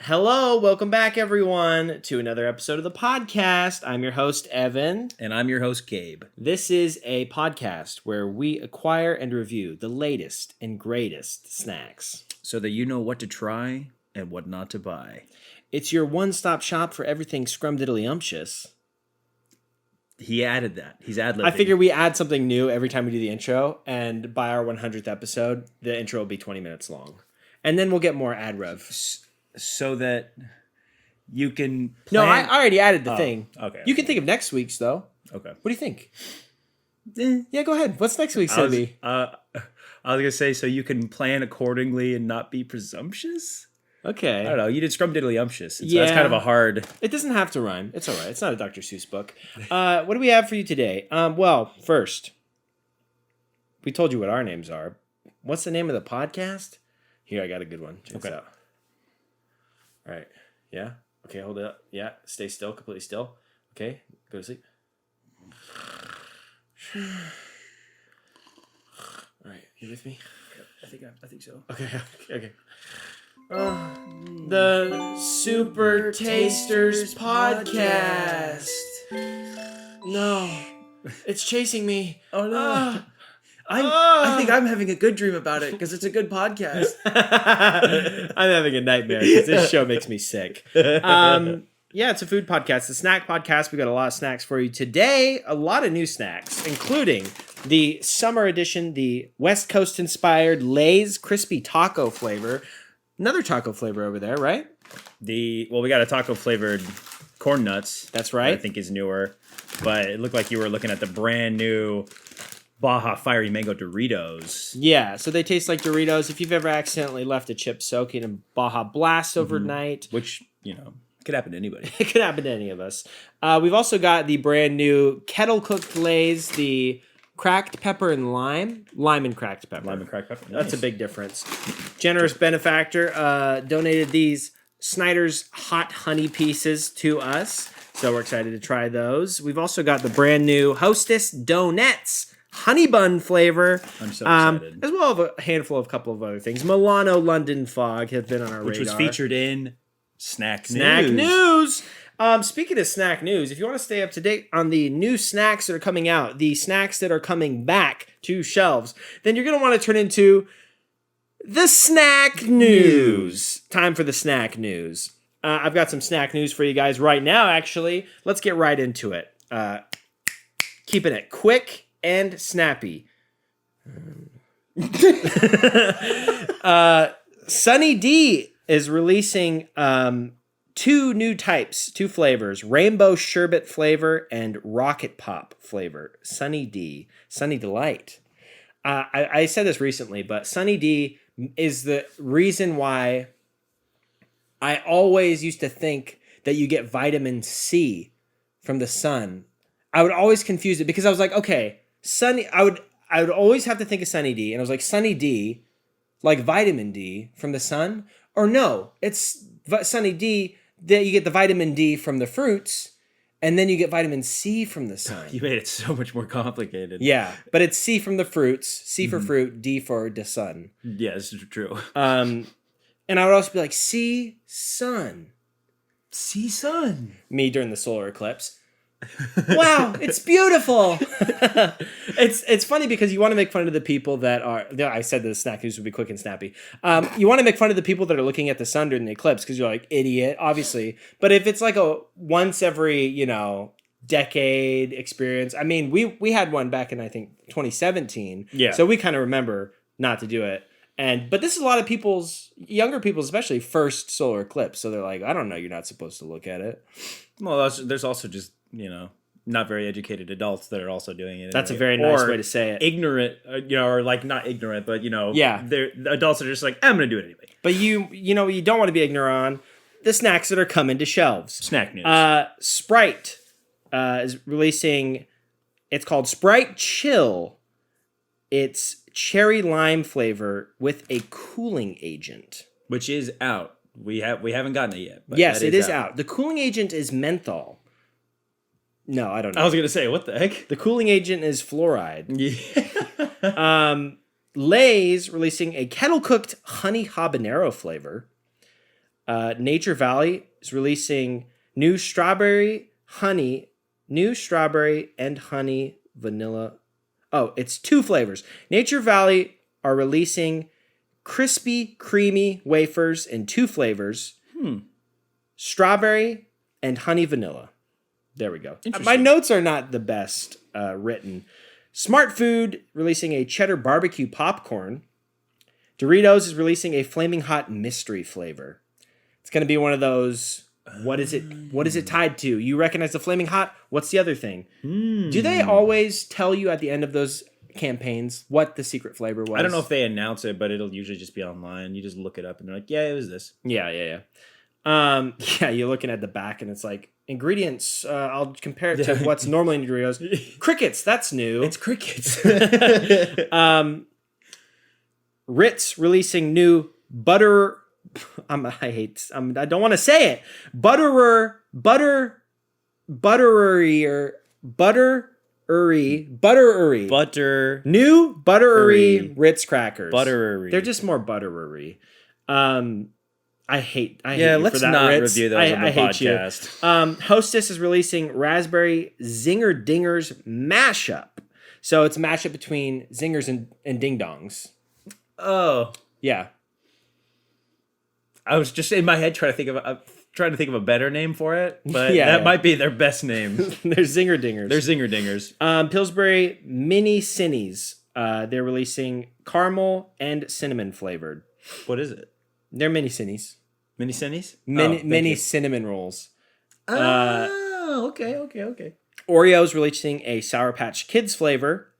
Hello, welcome back everyone to another episode of the podcast. I'm your host, Evan. And I'm your host, Gabe. This is a podcast where we acquire and review the latest and greatest snacks, So that you know what to try and what not to buy. It's your one-stop shop for everything scrumdiddlyumptious. He added that. He's ad-libbing. I figure we add something new every time we do the intro, and by our 100th episode, the intro will be 20 minutes long. And then we'll get more ad rev. So that you can No, plan... I already added the thing. Okay. You can think of next week's, though. Okay. What do you think? Yeah, go ahead. What's next week's going to be? I was going to say, so you can plan accordingly and not be presumptuous? Okay. I don't know. You did scrumdiddlyumptious. So that's kind of a hard... It doesn't have to rhyme. It's all right. It's not a Dr. Seuss book. What do we have for you today? Well, first, we told you what our names are. What's the name of the podcast? Here, I got a good one. Check this out. All right. Yeah. Okay, hold it up. Yeah. Stay still. Completely still. Okay. Go to sleep. All right. You with me? I think so. Okay. Okay. The Super Tasters Podcast. No. It's chasing me. Oh, no. I think I'm having a good dream about it because it's a good podcast. I'm having a nightmare because this show makes me sick. Yeah, it's a food podcast, a snack podcast. We got a lot of snacks for you today. A lot of new snacks, including the summer edition, the West Coast inspired Lay's crispy taco flavor. Another taco flavor over there, right? We got a taco flavored corn nuts. That's right. I think is newer, but it looked like you were looking at the brand new Baja Fiery Mango Doritos. Yeah, so they taste like Doritos. If you've ever accidentally left a chip soaking in Baja Blast overnight. Which, could happen to anybody. It could happen to any of us. We've also got the brand new kettle-cooked Lay's, the cracked pepper and lime. Lime and cracked pepper. Lime and cracked pepper. Nice. That's a big difference. Generous benefactor donated these Snyder's Hot Honey Pieces to us, so we're excited to try those. We've also got the brand new Hostess Donuts honey bun flavor. I'm so excited. As well as a handful of couple of other things. Milano London Fog have been on our radar. Which was featured in Snack News. Speaking of snack news, if you want to stay up to date on the new snacks that are coming out, the snacks that are coming back to shelves, then you're going to want to turn into the snack news. Time for the snack news. I've got some snack news for you guys right now, actually. Let's get right into it. Keeping it quick and snappy. Sunny D is releasing two flavors, Rainbow Sherbet flavor and Rocket Pop flavor. Sunny D, Sunny Delight. I said this recently, but Sunny D is the reason why I always used to think that you get vitamin C from the sun. I would always confuse it because I was like, okay, I would always have to think of Sunny D, and I was like, Sunny D, like vitamin D from the sun? Or no, it's Sunny D that you get the vitamin D from the fruits, and then you get vitamin C from the sun. You made it so much more complicated. Yeah, but it's C from the fruits, C for fruit, D for the sun. Yeah, this is true. And I would also be like, see sun. See sun. Me during the solar eclipse. Wow, it's beautiful. It's funny because you want to make fun of the people that are. I said the snack news would be quick and snappy. You want to make fun of the people that are looking at the sun during the eclipse because you're like idiot, obviously. But if it's like a once every decade experience, I mean, we had one back in I think 2017. Yeah. So we kind of remember not to do it. But this is a lot of younger people's especially first solar eclipse. So they're like, I don't know, you're not supposed to look at it. Well, there's also just not very educated adults that are also doing it. That's a very nice way to say it. Ignorant, or like not ignorant, but yeah, the adults are just like, I'm gonna do it anyway. But you don't want to be ignorant on the snacks that are coming to shelves. Snack news. Sprite is releasing. It's called Sprite Chill. It's cherry lime flavor with a cooling agent, which is out. We haven't gotten it yet. But yes, it is out. The cooling agent is menthol. No, I don't know. I was going to say, what the heck? The cooling agent is fluoride. Yeah. Lay's releasing a kettle-cooked honey habanero flavor. Nature Valley is releasing new strawberry and honey vanilla. Oh, it's 2 flavors. Nature Valley are releasing crispy, creamy wafers in 2 flavors. Strawberry and honey vanilla. There we go. My notes are not the best written. Smart Food releasing a cheddar barbecue popcorn. Doritos is releasing a flaming hot mystery flavor. It's going to be one of those, what is it tied to? You recognize the flaming hot? What's the other thing? Do they always tell you at the end of those campaigns what the secret flavor was? I don't know if they announce it, but it'll usually just be online. You just look it up and they're like, yeah, it was this. Yeah. You're looking at the back and it's like, ingredients, I'll compare it to what's normally in Doritos. Crickets, that's new. It's crickets. Ritz releasing new butter. I don't want to say it. Buttery new buttery Ritz crackers. Buttery. They're just more buttery. I hate yeah, you let's for that, not Ritz. review those on the I hate podcast. You. Hostess is releasing Raspberry Zinger Dingers mashup. So it's a mashup between Zingers and Ding Dongs. Oh. Yeah. I was just in my head trying to think of a better name for it, but that might be their best name. They're Zinger Dingers. They're Zinger Dingers. Pillsbury Mini Cinnies. They're releasing caramel and cinnamon flavored. What is it? They're Mini Cinnies. Mini Cinnies? Mini cinnamon rolls. Okay. Oreos releasing a Sour Patch Kids flavor.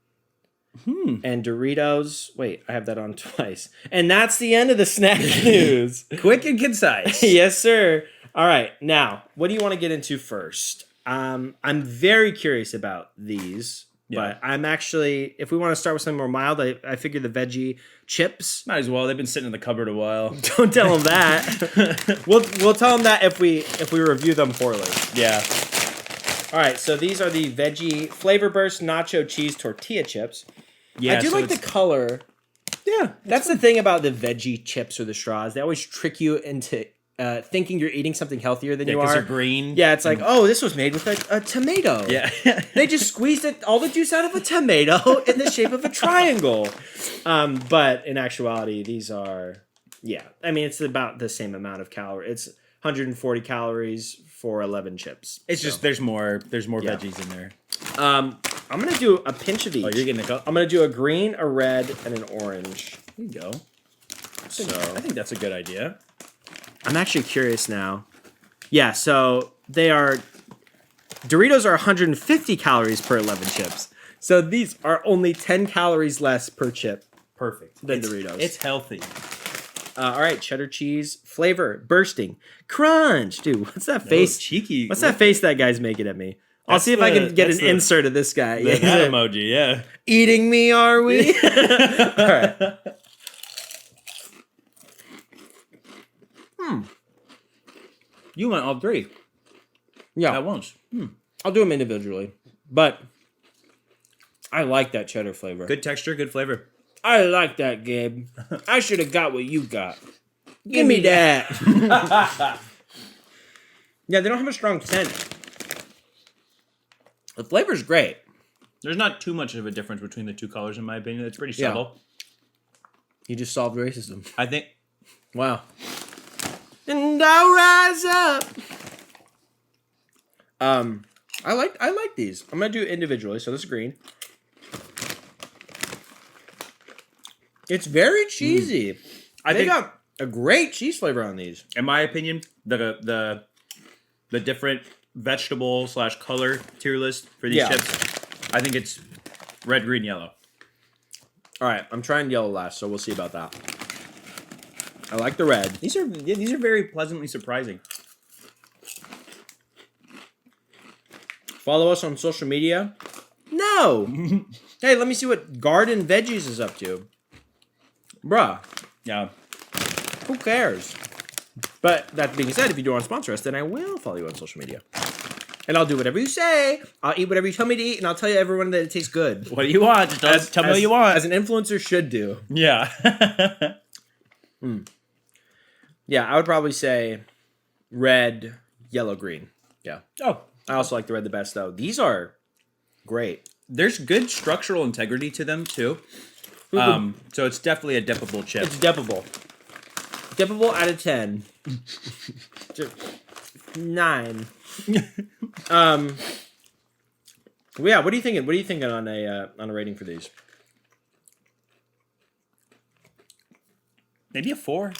And Doritos. Wait, I have that on twice. And that's the end of the snack news. Quick and concise. Yes, sir. All right. Now, what do you want to get into first? I'm very curious about these. Yeah. But I'm actually, if we want to start with something more mild, I figure the veggie chips. Might as well. They've been sitting in the cupboard a while. Don't tell them that. We'll tell them that if we review them poorly. Yeah. All right. So these are the veggie Flavor Burst Nacho Cheese Tortilla Chips. Yeah. I do like the color. Yeah. That's the thing about the veggie chips or the straws. They always trick you into thinking you're eating something healthier than you are. Because they're green. Yeah, it's like, oh, this was made with a tomato. Yeah. They just squeezed all the juice out of a tomato in the shape of a triangle. But in actuality, these are, I mean, it's about the same amount of calories. It's 140 calories for 11 chips. It's just there's more veggies in there. I'm gonna do a pinch of each. Oh, you're getting a cup? I'm gonna do a green, a red, and an orange. There you go. I think that's a good idea. I'm actually curious now. Yeah, so Doritos are 150 calories per 11 chips. So these are only 10 calories less per chip. Perfect. Than Doritos. It's healthy. All right, cheddar cheese flavor bursting crunch, dude. What's that face? Cheeky. What's that face that guy's making at me? I'll see if I can get an insert of this guy. That emoji, yeah. Eating me, are we? All right. You went all three. Yeah. At once. I'll do them individually. But I like that cheddar flavor. Good texture, good flavor. I like that, Gabe. I should have got what you got. Give me that. Yeah, they don't have a strong scent. The flavor's great. There's not too much of a difference between the two colors, in my opinion. It's pretty subtle. You just solved racism. I think. Wow. And I'll rise up. I like these. I'm gonna do it individually. So this is green. It's very cheesy. They got a great cheese flavor on these. In my opinion, the different vegetable / color tier list for these chips, I think it's red, green, yellow. All right, I'm trying yellow last, so we'll see about that. I like the red. These are very pleasantly surprising. Follow us on social media? No. Hey, let me see what Garden Veggies is up to. Bruh. Yeah. Who cares? But that being said, if you do want to sponsor us, then I will follow you on social media. And I'll do whatever you say. I'll eat whatever you tell me to eat, and I'll tell you everyone that it tastes good. What do you want? Just tell me what you want. As an influencer should do. Yeah. Yeah, I would probably say red, yellow, green. Yeah. Oh, I also like the red the best, though. These are great. there's good structural integrity to them too. So it's definitely a dippable chip. It's dippable. Dippable out of 10. 9. Yeah, what are you thinking? What are you thinking on a rating for these? Maybe a 4.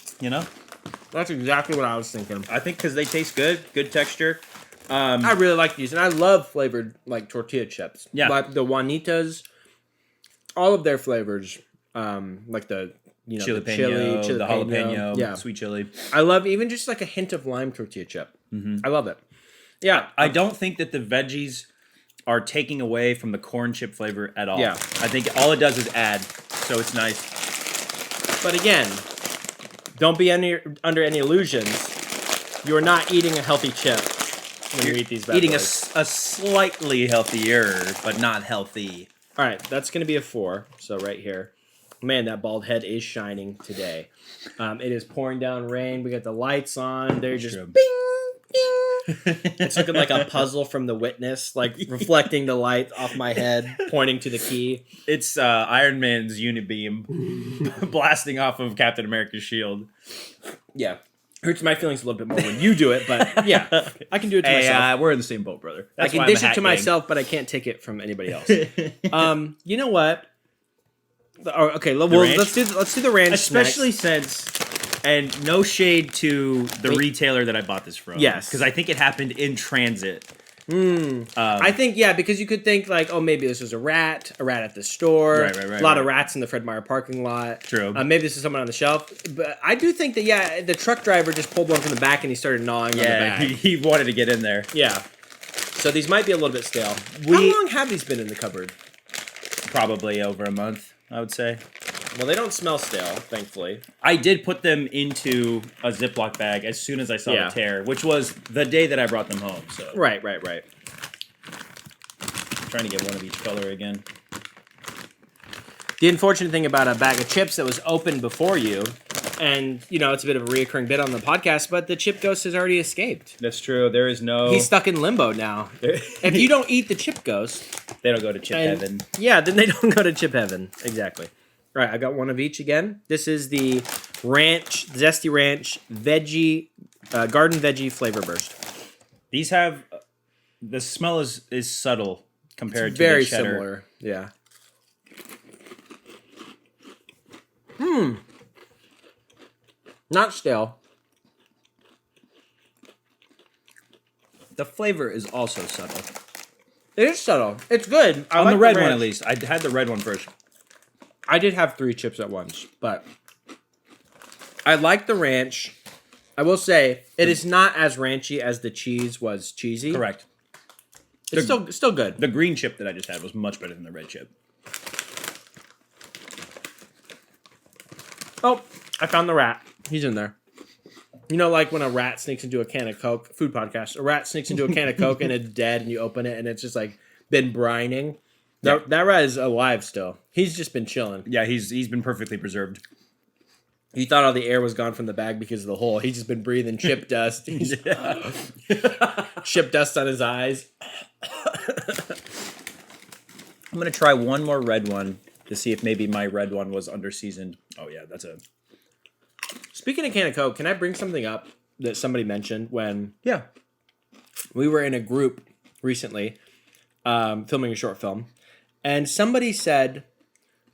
That's exactly what I was thinking. I think because they taste good texture. I really like these, and I love flavored like tortilla chips. Yeah. Like the Juanitas, all of their flavors, like the Chili the chili, the jalapeno, yeah. sweet chili. I love even just like a hint of lime tortilla chip. I love it. Yeah, I don't think that the veggies are taking away from the corn chip flavor at all. Yeah. I think all it does is add, so it's nice. but again, don't be under any illusions. You are not eating a healthy chip when you eat these bad Eating a boys. slightly healthier, but not healthy. All right, that's going to be a 4. So right here. Man, that bald head is shining today. It is pouring down rain. We got the lights on. They're just True. bing, bing. It's looking like a puzzle from The Witness, like reflecting the light off my head, pointing to the key. It's Iron Man's unibeam blasting off of Captain America's shield. Yeah. Hurts my feelings a little bit more when you do it, but yeah, I can do it to myself. We're in the same boat, brother. I can dish it to myself, but I can't take it from anybody else. You know what? Okay, let's do the ranch, especially snacks. since, and no shade to the retailer that I bought this from. Yes, because I think it happened in transit. I think because you could think like, oh, maybe this was a rat at the store. Right, a lot of rats in the Fred Meyer parking lot. True. Maybe this is someone on the shelf. But I do think that the truck driver just pulled one from the back and he started gnawing on the back. He wanted to get in there. Yeah. So these might be a little bit stale. How long have these been in the cupboard? Probably over a month, I would say. Well, they don't smell stale, thankfully. I did put them into a Ziploc bag as soon as I saw the tear, which was the day that I brought them home. So Right. Trying to get one of each color again. The unfortunate thing about a bag of chips that was opened before you, and it's a bit of a reoccurring bit on the podcast, but the chip ghost has already escaped. That's true. There is no. He's stuck in limbo now. If you don't eat the chip ghost, they don't go to chip heaven. Yeah, then they don't go to chip heaven. Exactly. All right, I got one of each again. This is the Zesty Ranch veggie, garden veggie flavor burst. These have the smell is subtle compared to very the cheddar. Similar. Yeah. Not stale. The flavor is also subtle. It is subtle. It's good. On the red one, at least. I had the red one first. I did have 3 chips at once, but I like the ranch. I will say it is not as ranchy as the cheese was cheesy. Correct. It's still good. The green chip that I just had was much better than the red chip. Oh, I found the rat. He's in there. Like when a rat sneaks into a can of Coke, food podcast, a rat sneaks into a can of Coke and it's dead and you open it and it's just like been brining. Yeah. That rat is alive still. He's just been chilling. Yeah, he's been perfectly preserved. He thought all the air was gone from the bag because of the hole. He's just been breathing chip dust. Chip dust on his eyes. I'm going to try one more red one to see if maybe my red one was under-seasoned. Oh, yeah, that's a... Speaking of can of Coke, can I bring something up that somebody mentioned when Yeah. we were in a group recently filming a short film, and somebody said,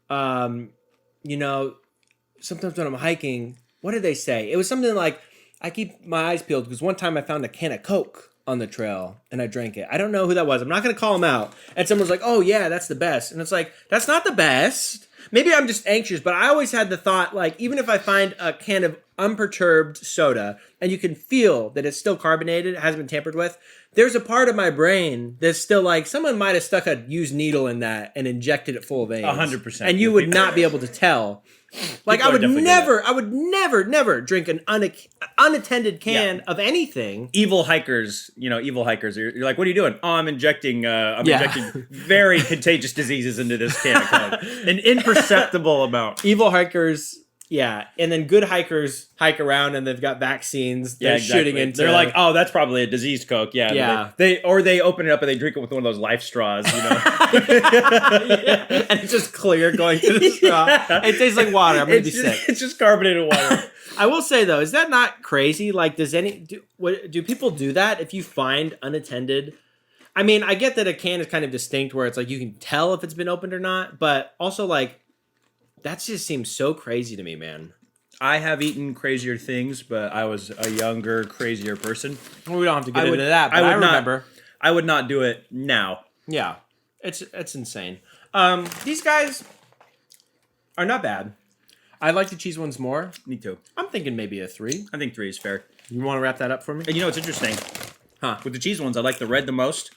sometimes when I'm hiking, what did they say? It was something like, I keep my eyes peeled because one time I found a can of Coke on the trail and I drank it. I don't know who that was. I'm not going to call him out. And someone's like, oh yeah, that's the best. And it's like, that's not the best. Maybe I'm just anxious, but I always had the thought, like, even if I find a can of unperturbed soda and you can feel that it's still carbonated, it hasn't been tampered with, there's a part of my brain that's still like, someone might have stuck a used needle in that and injected it full of veins. 100%. And you would not be able to tell. Like, I would never drink an unattended can of anything. Evil hikers. You're like, what are you doing? Oh, I'm injecting very contagious diseases into this can of Coke. An imperceptible amount. Evil hikers Yeah, and then good hikers hike around and they've got vaccines. They're shooting into. They're like, oh, that's probably a diseased Coke. Yeah, Yeah. They open it up and they drink it with one of those life straws. You know, yeah. And it's just clear going to the straw. It tastes like water. I'm gonna be sick. It's just carbonated water. I will say though, is that not crazy? Like, do people do that if you find unattended? I mean, I get that a can is kind of distinct, where it's like you can tell if it's been opened or not, but also like. That just seems so crazy to me, man. I have eaten crazier things, but I was a younger, crazier person. Well, we don't have to get into that, but I remember. I would not do it now. Yeah, it's insane. These guys are not bad. I like the cheese ones more. Me too. I'm thinking maybe a 3. I think 3 is fair. You want to wrap that up for me? And you know what's interesting? Huh. With the cheese ones, I like the red the most,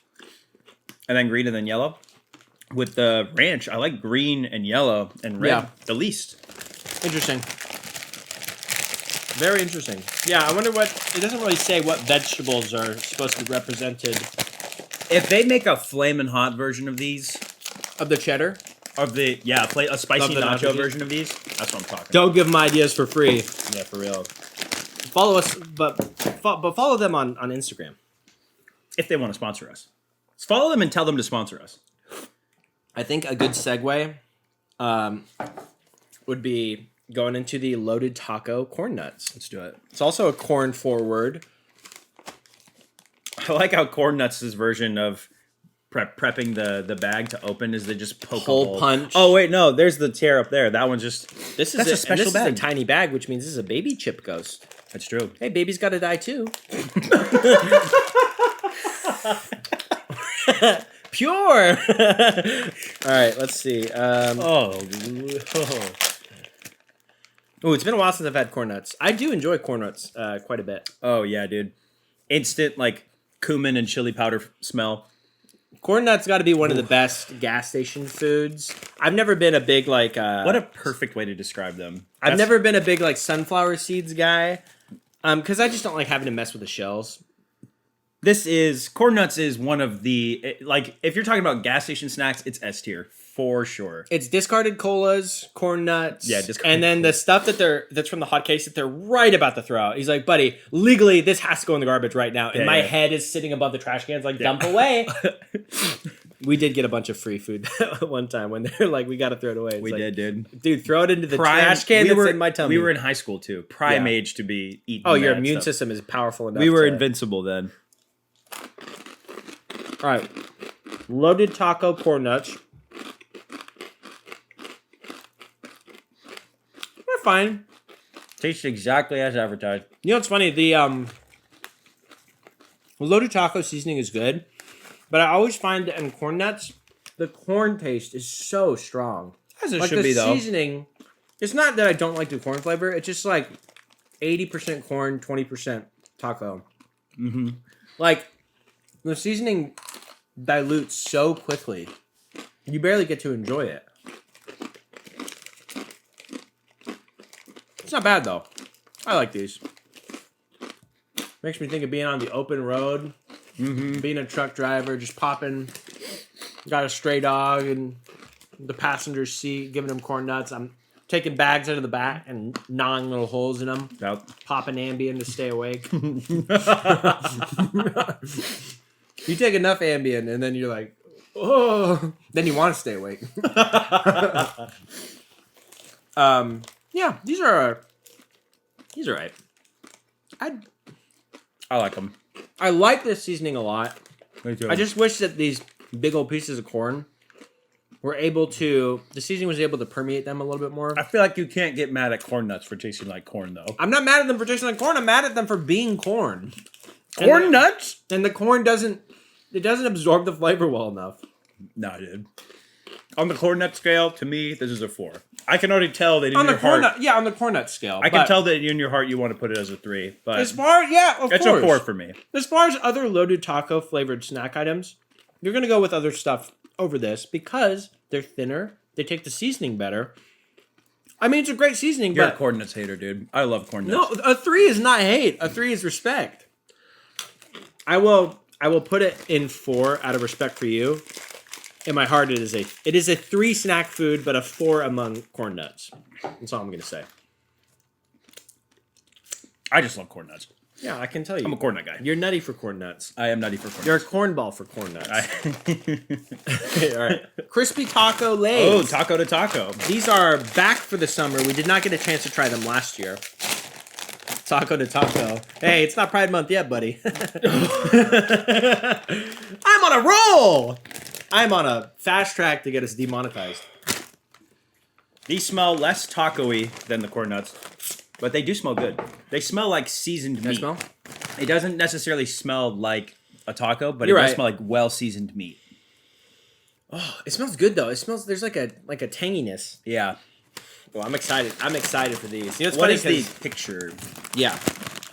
and then green and then yellow. With the ranch, I like green and yellow and red the least. Interesting. Very interesting. Yeah, I wonder what... It doesn't really say what vegetables are supposed to be represented. If they make a flamin' hot version of these... Of the cheddar? Of the... Yeah, a spicy nacho version of these. That's what I'm talking about. Don't give them ideas for free. Yeah, for real. Follow us, but follow them on Instagram. If they want to sponsor us. Follow them and tell them to sponsor us. I think a good segue would be going into the loaded taco corn nuts. Let's do it. It's also a corn forward. I like how Corn Nuts' version of prepping the bag to open is they just poke a hole. Punch. Oh wait, no, there's the tear up there. That one's just That's a special bag. This is a tiny bag, which means this is a baby chip ghost. That's true. Hey, baby's got to die too. Pure. All right, let's see. Oh, it's been a while since I've had corn nuts. I do enjoy corn nuts quite a bit. Oh yeah, dude. Instant like cumin and chili powder smell. Corn nuts got to be one of the best gas station foods. I've never been a big like. What a perfect way to describe them. I've never been a big like sunflower seeds guy, because I just don't like having to mess with the shells. Corn Nuts is one of the, like, if you're talking about gas station snacks, it's S tier, for sure. It's discarded colas, corn nuts. Yeah, and then the stuff that's from the hot case that they're right about to throw out. He's like, buddy, legally, this has to go in the garbage right now. And my head is sitting above the trash cans, like, dump away. We did get a bunch of free food one time when they're like, we got to throw it away. It's did, dude. Dude, throw it into the trash can that's in my tummy. We were in high school, too. Prime age to be eating. Oh, your immune system is powerful enough. We were invincible then. All right, loaded taco corn nuts. They're fine. Tastes exactly as advertised. You know what's funny? The loaded taco seasoning is good, but I always find that in corn nuts, the corn taste is so strong. As it should be, though. The seasoning, it's not that I don't like the corn flavor. It's just like 80% corn, 20% taco. Mm-hmm. Like, the seasoning dilutes so quickly. You barely get to enjoy it. It's not bad, though. I like these. Makes me think of being on the open road, being a truck driver, just popping. Got a stray dog in the passenger seat, giving him corn nuts. I'm taking bags out of the back and gnawing little holes in them. Yep. Popping Ambien to stay awake. You take enough Ambien and then you're like, oh, then you want to stay awake. Yeah, these are right. I like them. I like this seasoning a lot. Me too. I just wish that these big old pieces of corn were able to, the seasoning was able to permeate them a little bit more. I feel like you can't get mad at Corn Nuts for tasting like corn, though. I'm not mad at them for tasting like corn. I'm mad at them for being corn. Corn nuts? And the corn doesn't absorb the flavor well enough. No, dude. On the corn nut scale, to me, this is a 4. I can already tell that in your heart... on the corn nut scale. I can tell that in your heart you want to put it as a 3. But as far, yeah, of it's course. a 4 for me. As far as other loaded taco flavored snack items, you're going to go with other stuff over this because they're thinner. They take the seasoning better. I mean, it's a great seasoning, You're but... a corn nuts hater, dude. I love corn nuts. No, a 3 is not hate. A 3 is respect. I will put it in 4 out of respect for you. In my heart, it is a 3 snack food, but a 4 among corn nuts. That's all I'm going to say. I just love corn nuts. Yeah, I can tell you. I'm a corn nut guy. You're nutty for corn nuts. I am nutty for corn You're a nuts. cornball for corn nuts. All right. Crispy taco lays. Oh, taco to taco. These are back for the summer. We did not get a chance to try them last year. Taco to taco. Hey, it's not Pride Month yet, buddy. I'm on a roll. I'm on a fast track to get us demonetized. These smell less taco-y than the corn nuts, but they do smell good. They smell like seasoned meat. Smell? It doesn't necessarily smell like a taco, but You're it does right. smell like well-seasoned meat. Oh, it smells good though. It smells. There's like a tanginess. Yeah. Well, I'm excited. I'm excited for these. You know, it's What funny is 'cause- the picture? Yeah,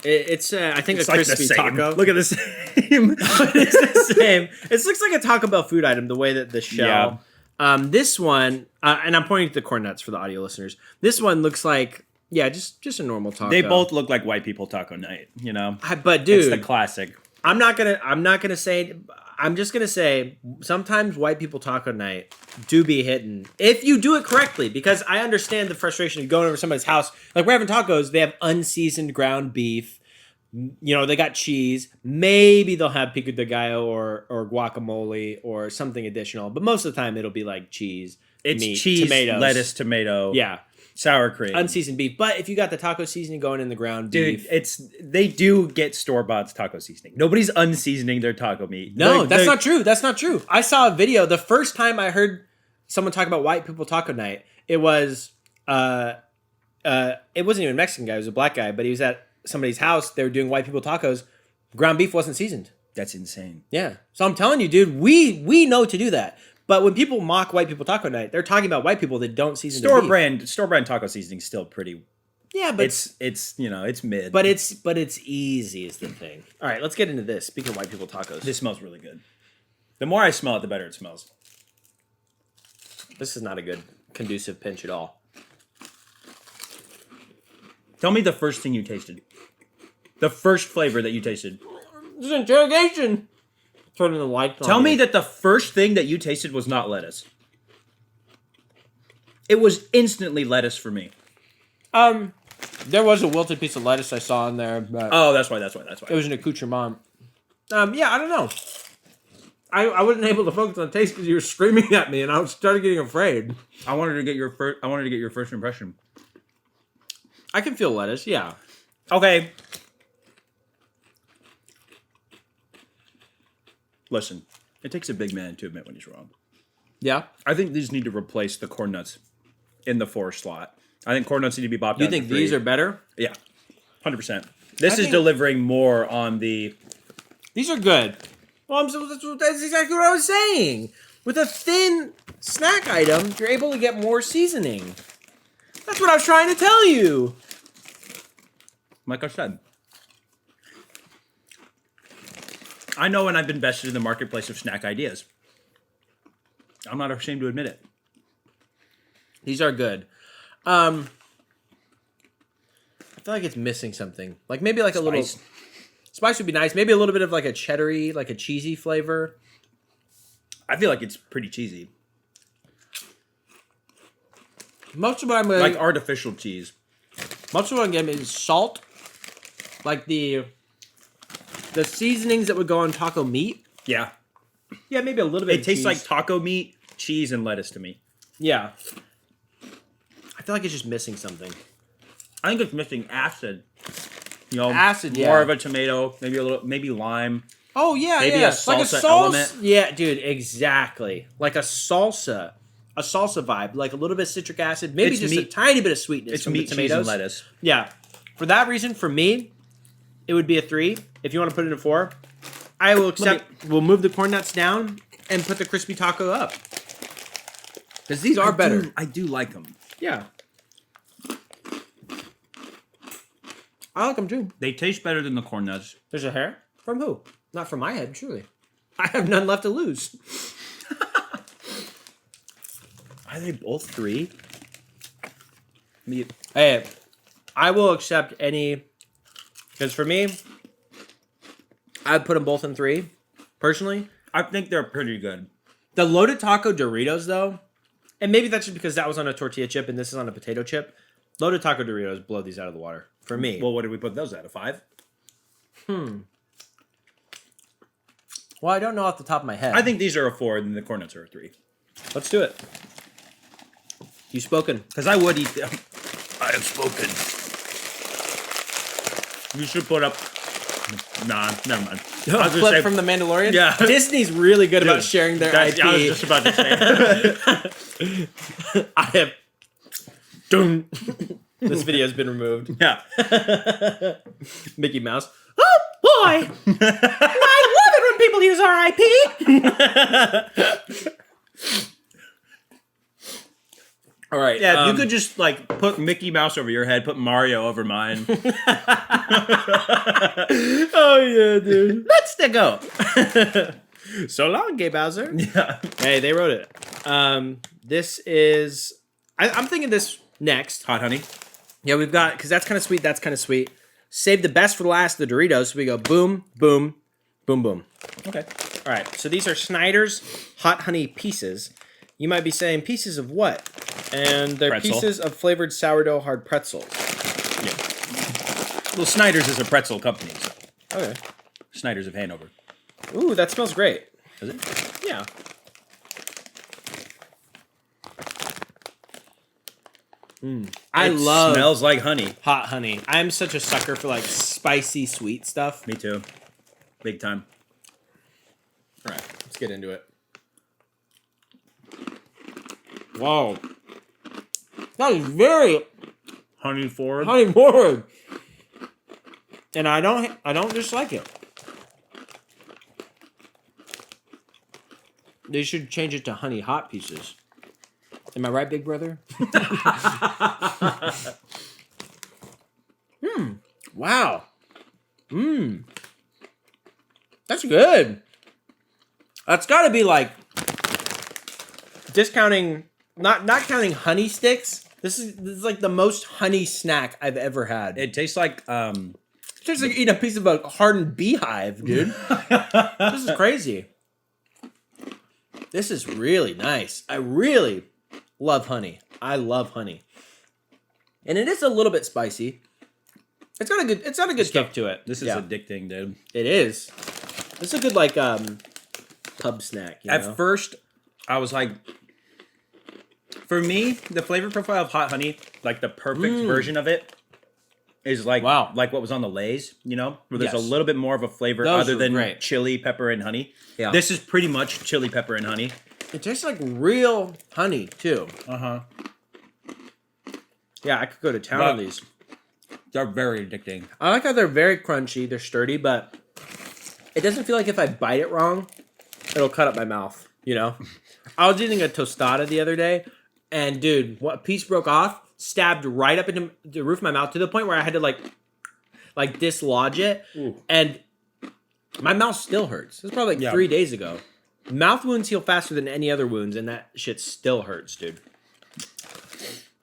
it's I think It's a like the crispy same. taco. Look at the same. It's the same. It looks like a Taco Bell food item. The way that the shell. This one, and I'm pointing to the corn nuts for the audio listeners. This one looks like just a normal taco. They both look like white people taco night. You know, But dude, it's the classic. I'm not gonna say. I'm just gonna say sometimes white people taco night do be hitting if you do it correctly, because I understand the frustration of going over somebody's house. Like we're having tacos, they have unseasoned ground beef. You know, they got cheese. Maybe they'll have pico de gallo or guacamole or something additional, but most of the time it'll be like cheese. It's meat, cheese, tomatoes. lettuce, tomato, Yeah, sour cream. unseasoned beef. But if you got the taco seasoning going in the ground beef, Dude, they do get store-bought taco seasoning. Nobody's unseasoning their taco meat. no, that's not true. That's not true. I saw a video. The first time I heard someone talk about white people taco night, it was it wasn't even a Mexican guy. It was a black guy, but he was at somebody's house. They were doing white people tacos. Ground beef wasn't seasoned. That's insane. Yeah. So I'm telling you, dude, we know to do that. But when people mock white people taco night, they're talking about white people that don't season their beef. Store brand taco seasoning is still pretty. Yeah, but It's it's mid. but it's easy is the thing. All right, let's get into this. Speaking of white people tacos, this smells really good. The more I smell it, the better it smells. this is not a good conducive pinch at all. Tell me the first thing you tasted. The first flavor that you tasted. This is interrogation. Turning the lights on. Tell me that the first thing that you tasted was not lettuce. It was instantly lettuce for me. There was a wilted piece of lettuce I saw in there, but Oh, that's why. it was an accoutrement. Yeah, I don't know. I wasn't able to focus on the taste because you were screaming at me, and I started getting afraid. I wanted to get your first impression. I can feel lettuce, yeah. Okay. Listen, it takes a big man to admit when he's wrong. Yeah? I think these need to replace the corn nuts in the 4 slot. I think corn nuts need to be bopped You down think to 3. these are better? Yeah, 100%. This I is think- delivering more on the. These are good. Well, that's exactly what I was saying. With a thin snack item, you're able to get more seasoning. That's what I was trying to tell you. Like I said, I know when I've invested in the marketplace of snack ideas. I'm not ashamed to admit it. These are good. I feel like it's missing something. Like maybe like a little Spice. spice would be nice. Maybe a little bit of like a cheddary, like a cheesy flavor. I feel like it's pretty cheesy, Most of what I'm like getting, artificial cheese. most of what I'm getting is salt, like the seasonings that would go on taco meat. Yeah, Yeah, maybe a little bit. it tastes like taco meat, cheese, and lettuce to me. yeah. I feel like it's just missing something. I think it's missing acid. You know, Acid, more yeah. of a tomato, maybe lime. Oh yeah, Maybe yeah. a salsa salsa element. Yeah, dude, exactly. Like a salsa vibe, like a little bit of citric acid, maybe It's just a meat- tiny bit of sweetness It's from meat, the cheese, tomatoes. and lettuce. Yeah, for that reason, for me, it would be a 3. If you want to put it in a 4, I will accept. We'll move the corn nuts down and put the crispy taco up because these are better. I do like them. Yeah, I like them too. They taste better than the corn nuts. There's a hair from who? Not from my head, surely. I have none left to lose. Are they both 3? Hey, I will accept any. Because for me, I'd put them both in 3. Personally, I think they're pretty good. the loaded taco Doritos though, and maybe that's just because that was on a tortilla chip and this is on a potato chip. Loaded taco Doritos blow these out of the water for me. Well, what did we put those at? A 5? Well, I don't know off the top of my head. I think these are a 4, and the corn nuts are a 3. Let's do it. You've spoken. Because I would eat them. I have spoken. You should put up. Nah, never mind. I was Clip gonna from The Mandalorian? Yeah. Disney's really good about sharing their IP. I was just about to say. I have. Dun. This video has been removed. Yeah. Mickey Mouse. Oh boy! I love it when people use our IP. All right. Yeah, you could just like put Mickey Mouse over your head, put Mario over mine. Oh yeah, dude. Let's go. So long, Gay Bowser. Yeah. Hey, they wrote it. This is. I'm thinking this next. Hot honey. Yeah, we've got, because that's kind of sweet, that's kind of sweet. Save the best for last, the Doritos. So we go boom, boom, boom, boom. Okay. All right, so these are Snyder's Hot Honey Pieces. You might be saying, pieces of what? And they're Pretzel. pieces of flavored sourdough hard pretzels. Yeah. Well, Snyder's is a pretzel company. So. Okay. Snyder's of Hanover. Ooh, that smells great. Does it? Yeah. I love Smells like honey. hot honey. I'm such a sucker for like spicy sweet stuff. Me too. Big time. All right, let's get into it. Whoa. That is very Honey forward. honey forward. And I don't dislike it. They should change it to honey hot pieces. Am I right, big brother? Wow. That's good. That's got to be like discounting, not counting honey sticks. This is like the most honey snack I've ever had. It tastes like It's just like eating a piece of a hardened beehive, dude. This is crazy. This is really nice. I really love honey. I love honey. And it is a little bit spicy. It's got a good kick to it. this is addicting, dude. It is. This is a good like pub snack, you know? At first, I was like, for me, the flavor profile of hot honey, like the perfect version of it, is like like what was on the Lay's, you know, where there's a little bit more of a flavor Those other were than great. chili, pepper, and honey. Yeah. This is pretty much chili, pepper, and honey. It tastes like real honey too. Yeah, I could go to town on these. They're very addicting. I like how they're very crunchy, they're sturdy, but it doesn't feel like if I bite it wrong, it'll cut up my mouth, you know? I was eating a tostada the other day, and dude, what piece broke off, stabbed right up into the roof of my mouth to the point where I had to like dislodge it, and my mouth still hurts. This was probably like 3 days ago. Mouth wounds heal faster than any other wounds, and that shit still hurts, dude.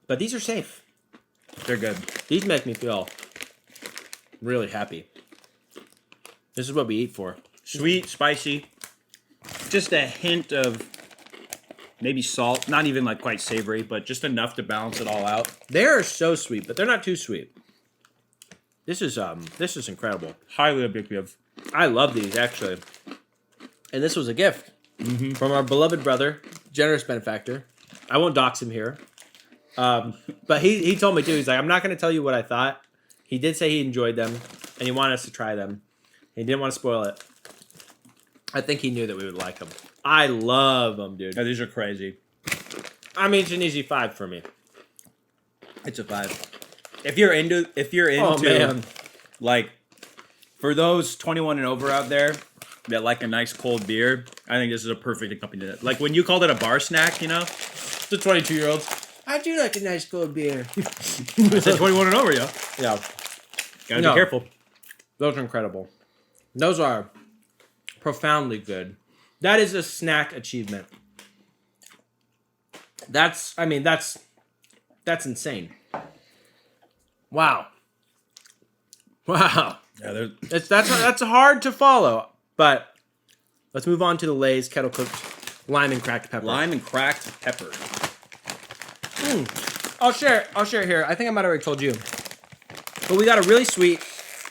But these are safe. They're good. These make me feel really happy. This is what we eat for. Sweet, spicy, just a hint of maybe salt. Not even like quite savory, but just enough to balance it all out. They are so sweet, but they're not too sweet. This is incredible. Highly addictive. I love these actually. And this was a gift from our beloved brother, generous benefactor. I won't dox him here. But he told me too, he's like, I'm not going to tell you what I thought. He did say he enjoyed them, and he wanted us to try them. He didn't want to spoil it. I think he knew that we would like them. I love them, dude. Yeah, these are crazy. I mean, it's an easy 5 for me. It's a 5. If you're into man. like, for those 21 and over out there that like a nice cold beer, I think this is a perfect accompaniment. Like when you called it a bar snack, you know, The 22-year-olds. I do like a nice cold beer. I said 21 and over, yeah. Yeah. Gotta be careful. Those are incredible. Those are profoundly good. That is a snack achievement. That's insane. Wow. Wow. Yeah, That's hard to follow. But let's move on to the Lay's kettle cooked lime and cracked pepper. lime and cracked pepper. I'll share it here. I think I might have already told you. But we got a really sweet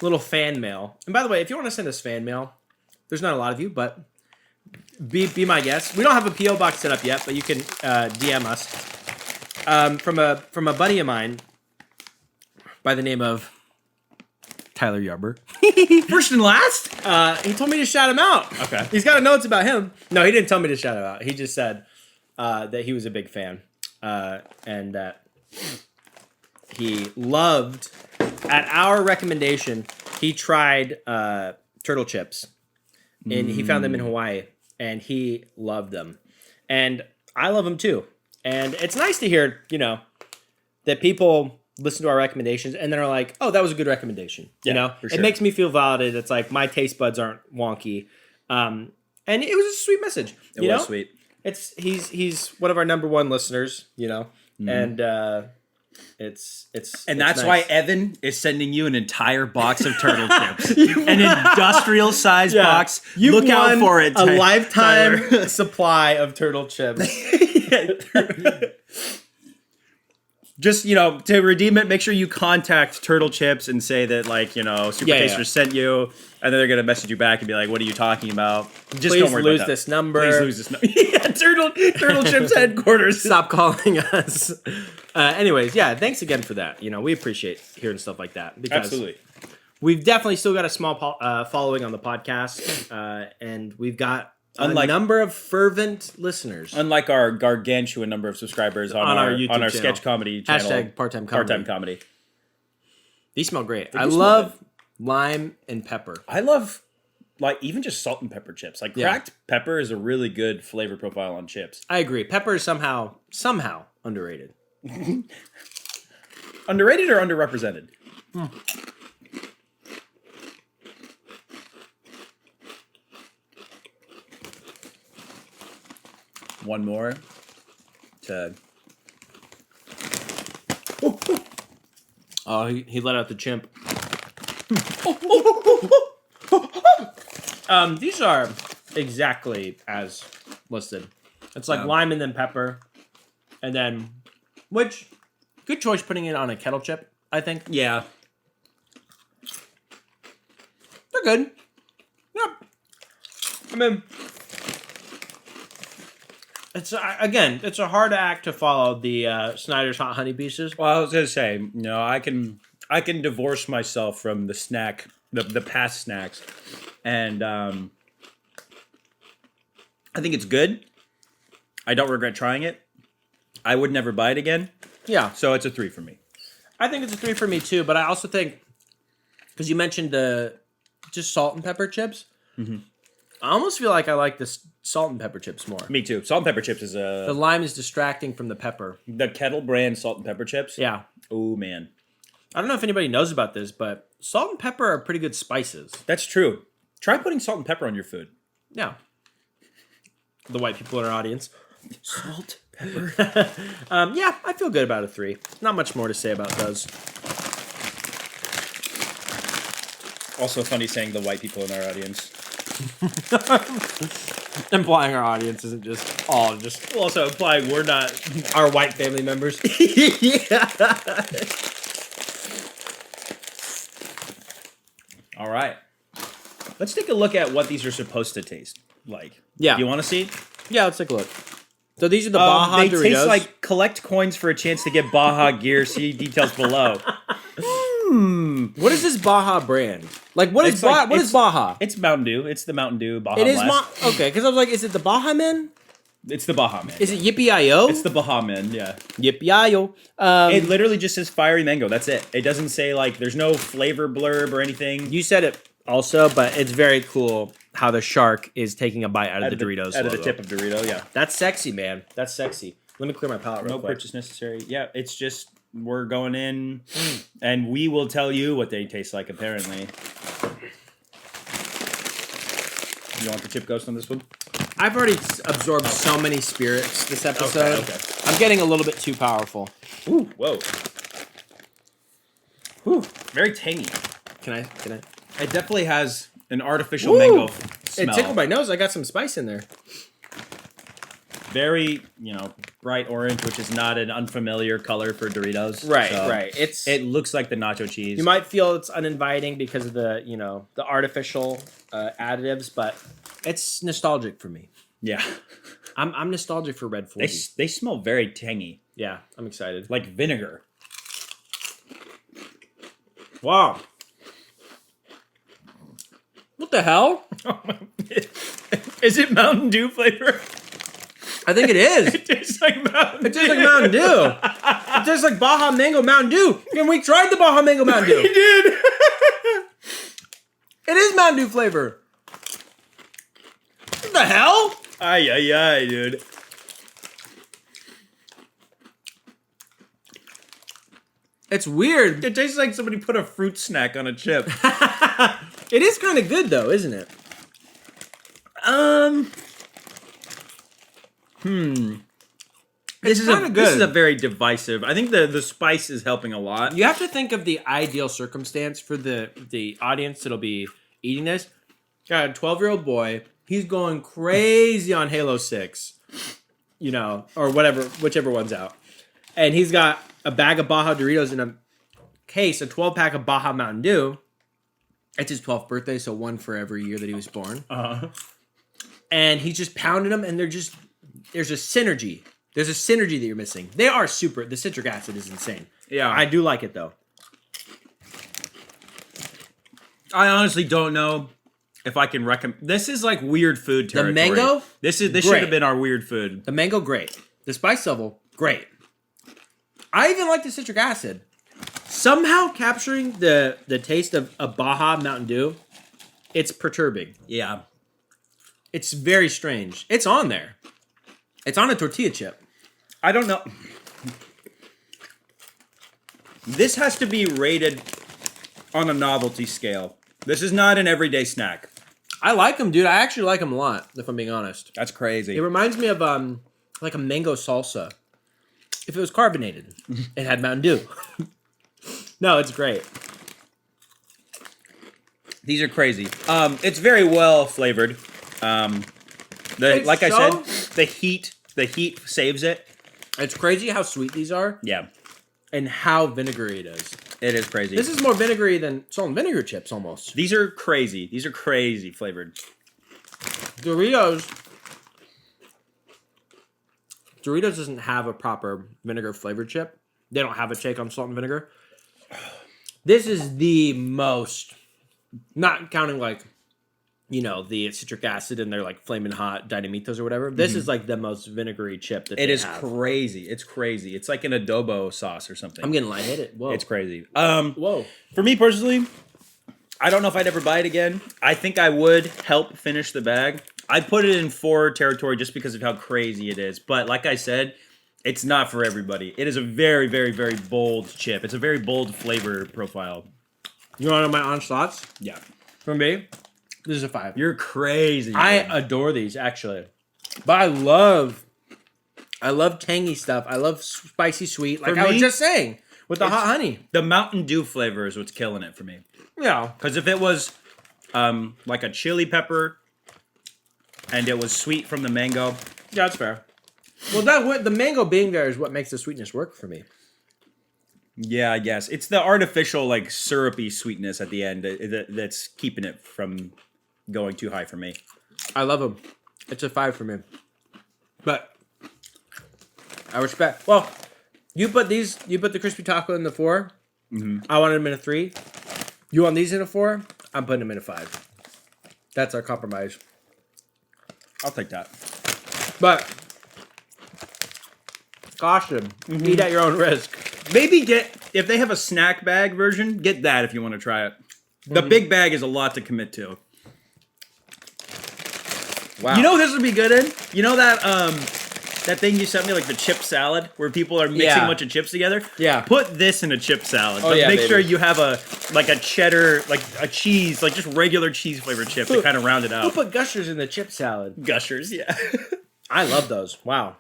little fan mail. And by the way, if you want to send us fan mail, there's not a lot of you, but be my guest. We don't have a P.O. box set up yet, but you can DM us. From a buddy of mine by the name of Tyler Yarber. First and last? He told me to shout him out. Okay. He's got notes about him. No, he didn't tell me to shout him out. He just said that he was a big fan. And that he loved, at our recommendation, he tried turtle chips. And he found them in Hawaii. And he loved them. And I love them too. And it's nice to hear, that people listen to our recommendations and then are like, oh, that was a good recommendation. For sure. It makes me feel validated. It's like my taste buds aren't wonky. And it was a sweet message. It was sweet. He's one of our number one listeners, and it's that's nice. why Evan is sending you an entire box of turtle chips, an industrial sized box. Look out for it. A lifetime supply of turtle chips. Just, to redeem it, make sure you contact Turtle Chips and say that, Super Tasters sent you, and then they're going to message you back and be like, what are you talking about? Just Please don't worry lose about that. this number. Please lose this number. Turtle Chips headquarters. Stop calling us. Anyways, thanks again for that. We appreciate hearing stuff like that. Because Absolutely. We've definitely still got a small following on the podcast, and we've got a number of fervent listeners. Unlike our gargantuan number of subscribers on our YouTube channel. Sketch comedy channel. Hashtag part-time comedy. These smell great. I love love lime and pepper. I love, even just salt and pepper chips. Cracked pepper is a really good flavor profile on chips. I agree. Pepper is somehow underrated. Underrated or underrepresented? One more to... Oh, he let out the chimp. These are exactly as listed. It's like lime and then pepper. And then, which, good choice putting it on a kettle chip, I think. Yeah. They're good. Yep. I mean... It's a hard act to follow the Snyder's Hot Honey Pieces. Well, I was gonna say, I can divorce myself from the past snacks, and I think it's good. I don't regret trying it. I would never buy it again. Yeah, so it's a 3 for me. I think it's a 3 for me too. But I also think, because you mentioned just salt and pepper chips. Mm-hmm. I almost feel like I like the salt and pepper chips more. Me too. Salt and pepper chips is the lime is distracting from the pepper. The Kettle brand salt and pepper chips. Yeah. Oh man. I don't know if anybody knows about this, but salt and pepper are pretty good spices. That's true. Try putting salt and pepper on your food. Yeah. The white people in our audience. Salt, pepper. Yeah, I feel good about a 3. Not much more to say about those. Also funny saying the white people in our audience. Implying our audience isn't just also implying we're not our white family members. Yeah. All right. Let's take a look at what these are supposed to taste like. Yeah. Do you want to see? Yeah, let's take a look. So these are the Baja they Doritos. Taste like collect coins for a chance to get Baja gear. See details below. What is this Baja brand? What is Baja? It's Mountain Dew. It's the Mountain Dew Baja It is Blast. okay, because I was like, is it the Baja Men? It's the Baja Man. Is it Yippee-I-O? It's the Baja Man, yeah. Yippee-I-O. It literally just says fiery mango. That's it. It doesn't say there's no flavor blurb or anything. You said it also, but it's very cool how the shark is taking a bite out of the Doritos Out of the logo. tip of Dorito, yeah. That's sexy, man. That's sexy. Let me clear my palate real quick. No purchase necessary. Yeah, it's just we're going in, and we will tell you what they taste like, apparently. You want the chip ghost on this one? I've already absorbed so many spirits this episode. Okay. I'm getting a little bit too powerful. Ooh, whoa. Ooh, very tangy. Can I? It definitely has an artificial mango smell. It tickled my nose. I got some spice in there. very, bright orange, which is not an unfamiliar color for Doritos. Right, So right. it looks like the nacho cheese. You might feel it's uninviting because of the, the artificial additives, but it's nostalgic for me. Yeah. I'm nostalgic for Red 40. They smell very tangy. Yeah, I'm excited. Like vinegar. Wow. What the hell? Is it Mountain Dew flavor? I think it is. It tastes like Mountain Dew. It tastes like Mountain Dew. It tastes like Baja Mango Mountain Dew. And we tried the Baja Mango Mountain Dew. We did. It is Mountain Dew flavor. What the hell? Ay, dude. It's weird. It tastes like somebody put a fruit snack on a chip. It is kind of good though, isn't it? This is kinda good. This is a very divisive. I think the spice is helping a lot. You have to think of the ideal circumstance for the audience that'll be eating this. Got a 12-year-old boy. He's going crazy on Halo 6, or whatever, whichever one's out. And he's got a bag of Baja Doritos in a case, a 12-pack of Baja Mountain Dew. It's his 12th birthday, so one for every year that he was born. And he's just pounding them, and there's a synergy. There's a synergy that you're missing. They are super. The citric acid is insane. Yeah. I do like it, though. I honestly don't know if I can recommend. This is like weird food territory. The mango? This should Great. have been our weird food. The mango, great. The spice level, great. I even like the citric acid. Somehow capturing the taste of a Baja Mountain Dew, it's perturbing. Yeah. It's very strange. It's on there. It's on a tortilla chip. I don't know. This has to be rated on a novelty scale. This is not an everyday snack. I like them, dude. I actually like them a lot, if I'm being honest. That's crazy. It reminds me of like a mango salsa. If it was carbonated, it had Mountain Dew. No, it's great. These are crazy. It's very well flavored. Like I said, the heat saves it. It's crazy how sweet these are. Yeah. And how vinegary it is. It is crazy. This is more vinegary than salt and vinegar chips, almost. These are crazy. These are crazy flavored. Doritos doesn't have a proper vinegar flavored chip. They don't have a take on salt and vinegar. This is the most, not counting like, the citric acid and their like flaming hot Dynamitos or whatever. This is like the most vinegary chip that it they is have. crazy. It's crazy. It's like an adobo sauce or something. I'm getting lightheaded. Whoa. It's crazy. Whoa. For me personally, I don't know if I'd ever buy it again. I think I would help finish the bag. I'd put it in 4 territory just because of how crazy it is. But like I said, it's not for everybody. It is a very, very, very bold chip. It's a very bold flavor profile. You want to know my honest thoughts? Yeah. For me, this is a 5. You're crazy. I adore these, actually. But I love tangy stuff. I love spicy sweet. Like For I was me, just saying, with the hot honey. The Mountain Dew flavor is what's killing it for me. Yeah. Because if it was like a chili pepper and it was sweet from the mango. Yeah, that's fair. Well, the mango being there is what makes the sweetness work for me. Yeah, I guess. It's the artificial, like, syrupy sweetness at the end that's keeping it from going too high for me. I love them. It's a 5 for me. But I respect. Well, you put the crispy taco in the 4. Mm-hmm. I wanted them in a 3. You want these in a 4? I'm putting them in a 5. That's our compromise. I'll take that. But caution, eat at your own risk. Maybe if they have a snack bag version, get that if you want to try it. The big bag is a lot to commit to. Wow. You know what this would be good in? You know that that thing you sent me, like the chip salad, where people are mixing a bunch of chips together? Yeah. Put this in a chip salad. Oh, but yeah, make baby. sure you have a cheddar, like a cheese, like just regular cheese flavored chip to kind of round it Who out. put Gushers in the chip salad? Gushers, yeah. I love those. Wow.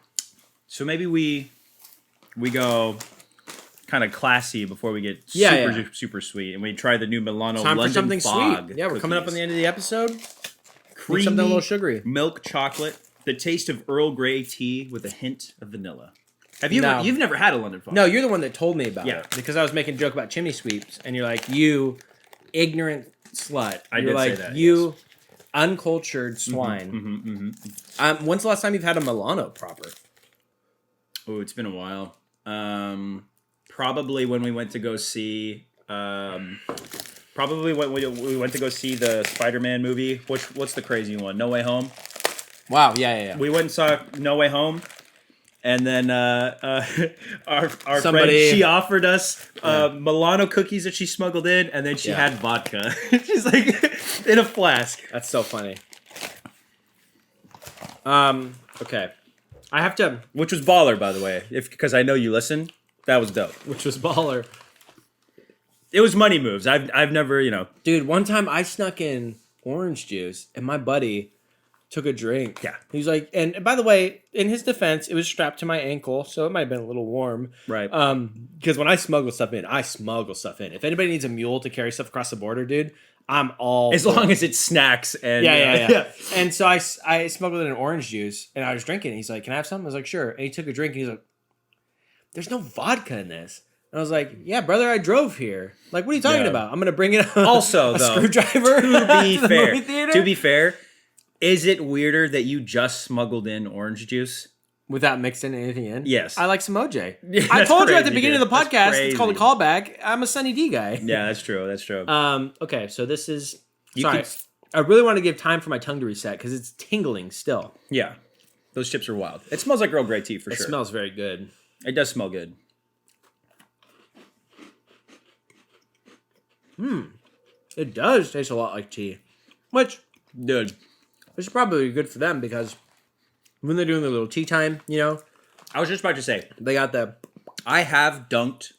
So maybe we go kind of classy before we get super sweet, and we try the new Milano Time London for something Fog sweet. Yeah, we're coming up on the end of the episode. Creamy, something a little sugary. Milk chocolate The taste of Earl Grey tea with a hint of vanilla. Have you? No. You've never had a London Fog? No, you're the one that told me about Yeah. it because I was making a joke about chimney sweeps, and you're like, you ignorant slut. I You're did like, say that, you uncultured swine. When's the last time you've had a Milano proper? Oh, it's been a while. Probably when we went to go see. Probably when we went to go see the Spider-Man movie. What's the crazy one? No Way Home. Wow. Yeah. We went and saw No Way Home, and then our friend, Somebody- she offered us Milano cookies that she smuggled in, and then she had vodka. She's like in a flask. That's so funny. Okay. I have to. Which was baller, by the way. Because I know you listen. That was dope. Which was baller. It was money moves. I've never, Dude, one time I snuck in orange juice, and my buddy took a drink. Yeah. He's like, and by the way, in his defense, it was strapped to my ankle, so it might have been a little warm. Right. Because when I smuggle stuff in, I smuggle stuff in. If anybody needs a mule to carry stuff across the border, dude, I'm all as long as it's snacks and yeah. And so I smuggled in an orange juice, and I was drinking. And he's like, "Can I have some?" I was like, "Sure." And he took a drink, and he's like, "There's no vodka in this." And I was like, "Yeah, brother, I drove here. Like, what are you talking Yeah. about? I'm gonna bring it Also, a though, screwdriver to be the fair, movie theater?" to be fair, is it weirder that you just smuggled in orange juice? Without mixing anything in? Yes. I like some OJ. Yeah, I that's told you at the crazy, beginning dude. of the That's podcast, it's called a crazy. callback. I'm a Sunny D guy. Yeah, that's true. That's true. Okay, so this is... You Sorry. could- I really want to give time for my tongue to reset because it's tingling still. Yeah, those chips are wild. It smells like Earl Grey tea for It sure. smells very good. It does smell good. It does taste a lot like tea. Which Dude, is probably good for them because when they're doing their little tea time, I was just about to say, they got the... I have dunked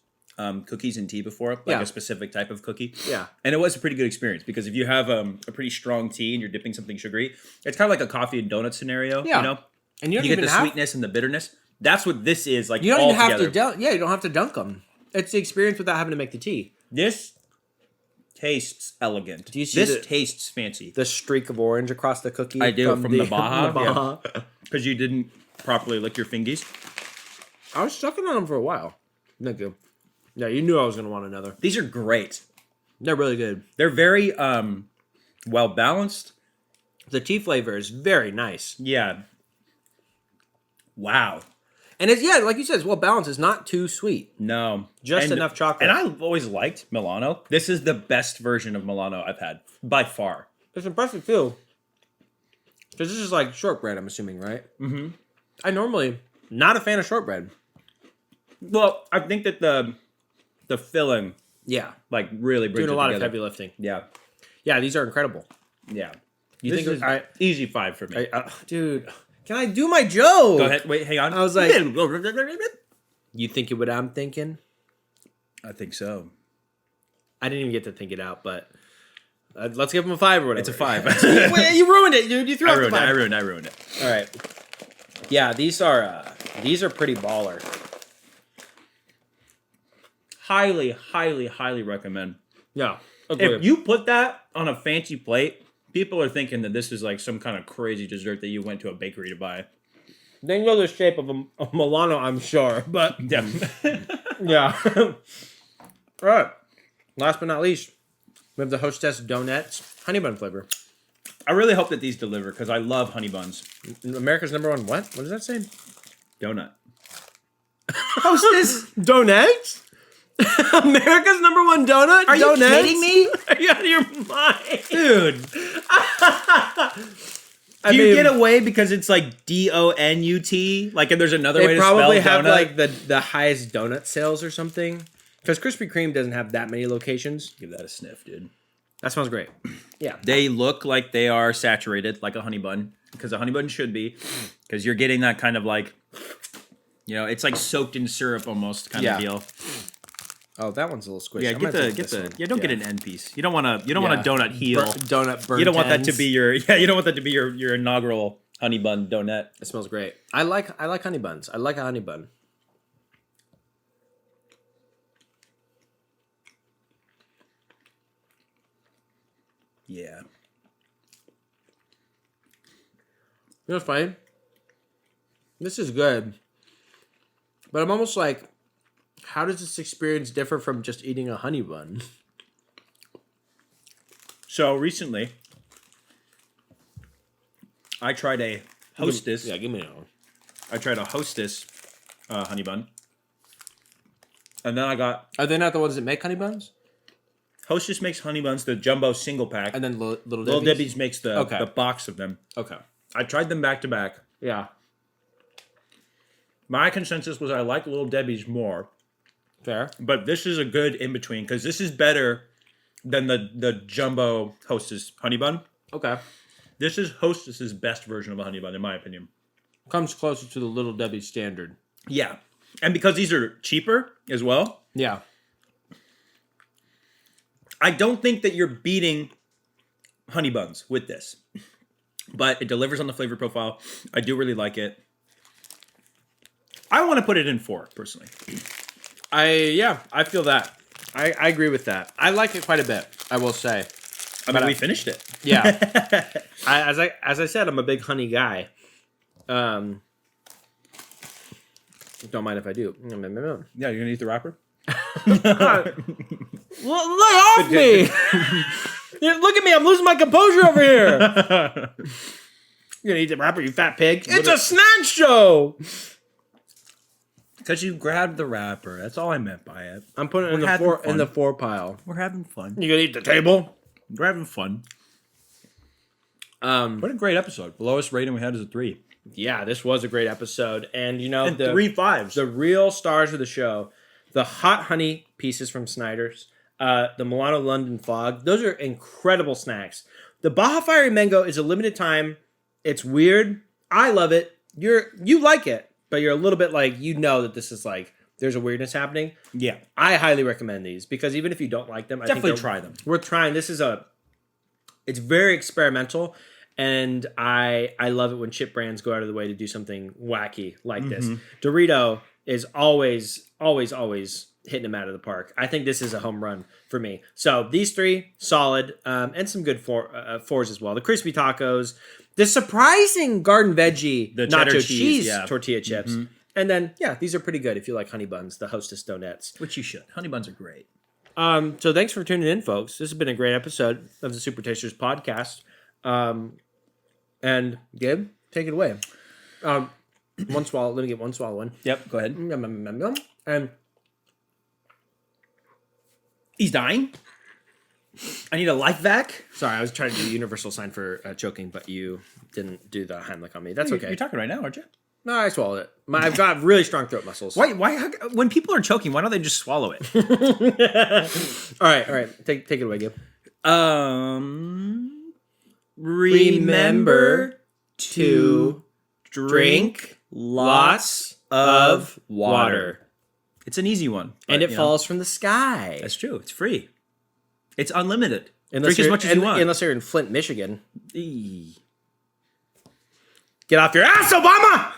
cookies in tea before, like Yeah. a specific type of cookie. Yeah. And it was a pretty good experience because if you have a pretty strong tea and you're dipping something sugary, it's kind of like a coffee and donut scenario. Yeah. You know? And you don't You get even the have... sweetness and the bitterness. That's what this is like. You don't all even have together. to dunk... Yeah, you don't have to dunk them. It's the experience without having to make the tea. This tastes elegant. Do you see this the- tastes fancy The streak of orange across the cookie. I do, from the Baja, from the Baja. because you didn't properly lick your fingies. I was sucking on them for a while. Thank you. Yeah, you knew I was going to want another. These are great. They're really good. They're very well balanced. The tea flavor is very nice. Yeah. Wow. And it's, like you said, it's well balanced. It's not too sweet. No. Just enough chocolate. And I've always liked Milano. This is the best version of Milano I've had, by far. It's impressive, too. Because this is like shortbread, I'm assuming, right? Mm-hmm. I normally not a fan of shortbread. Well, I think that the filling, Yeah. like, really brings Doing a it lot together. of heavy lifting. Yeah. Yeah, these are incredible. Yeah. You This think is I, easy 5 for me. dude, can I do my joke? Go ahead. Wait, hang on. I was like- You think what I'm thinking? I think so. I didn't even get to think it out, but let's give him a 5 or whatever. It's a 5. Wait, you ruined it, dude. You threw I out the ruined it. 5. I ruined it. All right. Yeah, these are pretty baller. Highly, highly, highly recommend. Yeah. If you put that on a fancy plate, people are thinking that this is like some kind of crazy dessert that you went to a bakery to buy. They know the shape of a Milano, I'm sure, but Yeah. yeah. All right. Last but not least, we have the Hostess Donuts honey bun flavor. I really hope that these deliver because I love honey buns. America's number one what? What does that say? Donut. Hostess Donuts? America's number one donut? Are you Donuts? kidding me? Are you out of your mind? Dude. I Do you mean, get away because it's like DONUT? Like, and there's another way they to spell probably have donut? like the highest donut sales or something. Because Krispy Kreme doesn't have that many locations. Give that a sniff, dude. That smells great. Yeah. They look like they are saturated, like a honey bun, because a honey bun should be, because you're getting that kind of like, it's like soaked in syrup almost kind of deal. Oh, that one's a little squishy. Yeah, I'm gonna take this one. don't get an end piece. You don't want a donut heel. Donut burnt You don't want that to ends. be your inaugural honey bun donut. It smells great. I like honey buns. I like a honey bun. Yeah. You know what's funny? This is good. But I'm almost like, how does this experience differ from just eating a honey bun? So recently, I tried a Hostess. Yeah, give me that one. I tried a Hostess honey bun. And then I got... Are they not the ones that make honey buns? Hostess makes honey buns, the jumbo single pack. And then Little Debbie's? Little Debbie's makes the box of them. Okay. I tried them back to back. Yeah. My consensus was I like Little Debbie's more. Fair. But this is a good in-between, because this is better than the jumbo Hostess honey bun. Okay. This is Hostess's best version of a honey bun, in my opinion. Comes closer to the Little Debbie standard. Yeah. And because these are cheaper as well. Yeah. I don't think that you're beating honey buns with this. But it delivers on the flavor profile. I do really like it. I want to put it in 4, personally. I feel that. I agree with that. I like it quite a bit, I will say. I mean, we finished it. Yeah. As I said, I'm a big honey guy. Don't mind if I do. Yeah, you're gonna eat the wrapper? Well, lay off me! Look at me, I'm losing my composure over here. You're gonna eat the wrapper, you fat pig. It's a snack show! Because you grabbed the wrapper. That's all I meant by it. I'm putting it in the 4 pile. We're having fun. You gonna eat the table? We're having fun. What a great episode. The lowest rating we had is a 3. Yeah, this was a great episode. And you know, And 3 5s. The real stars of the show, the hot honey pieces from Snyder's, the Milano London Fog, those are incredible snacks. The Baja Fiery Mango is a limited time. It's weird. I love it. You like it, but you're a little bit like, you know that this is like, there's a weirdness happening. Yeah. I highly recommend these because even if you don't like them, I Definitely think try them. Worth trying. It's very experimental. And I love it when chip brands go out of the way to do something wacky like this. Dorito is always hitting them out of the park. I think this is a home run for me. So these 3, solid, and some good 4s as well. The crispy tacos, the surprising garden veggie the nacho cheese yeah. tortilla chips. And then, yeah, these are pretty good if you like honey buns, the Hostess donuts. Which you should. Honey buns are great. So thanks for tuning in, folks. This has been a great episode of the Super Tasters podcast. And Gib, take it away. One swallow. Let me get one swallow in. Yep, go ahead. And he's dying. I need a life vac. sorry, I was trying to do the universal sign for choking, but you didn't do the Heimlich on me. That's okay. You're talking right now, aren't you? No, I swallowed it. I've got really strong throat muscles. Why? When people are choking, why don't they just swallow it? All right. Take it away, Gib. Remember to drink lots of water. It's an easy one. And it falls from the sky. That's true. It's free. It's unlimited. Unless Drink as much as you want. Unless you're in Flint, Michigan. Eee. Get off your ass, Obama!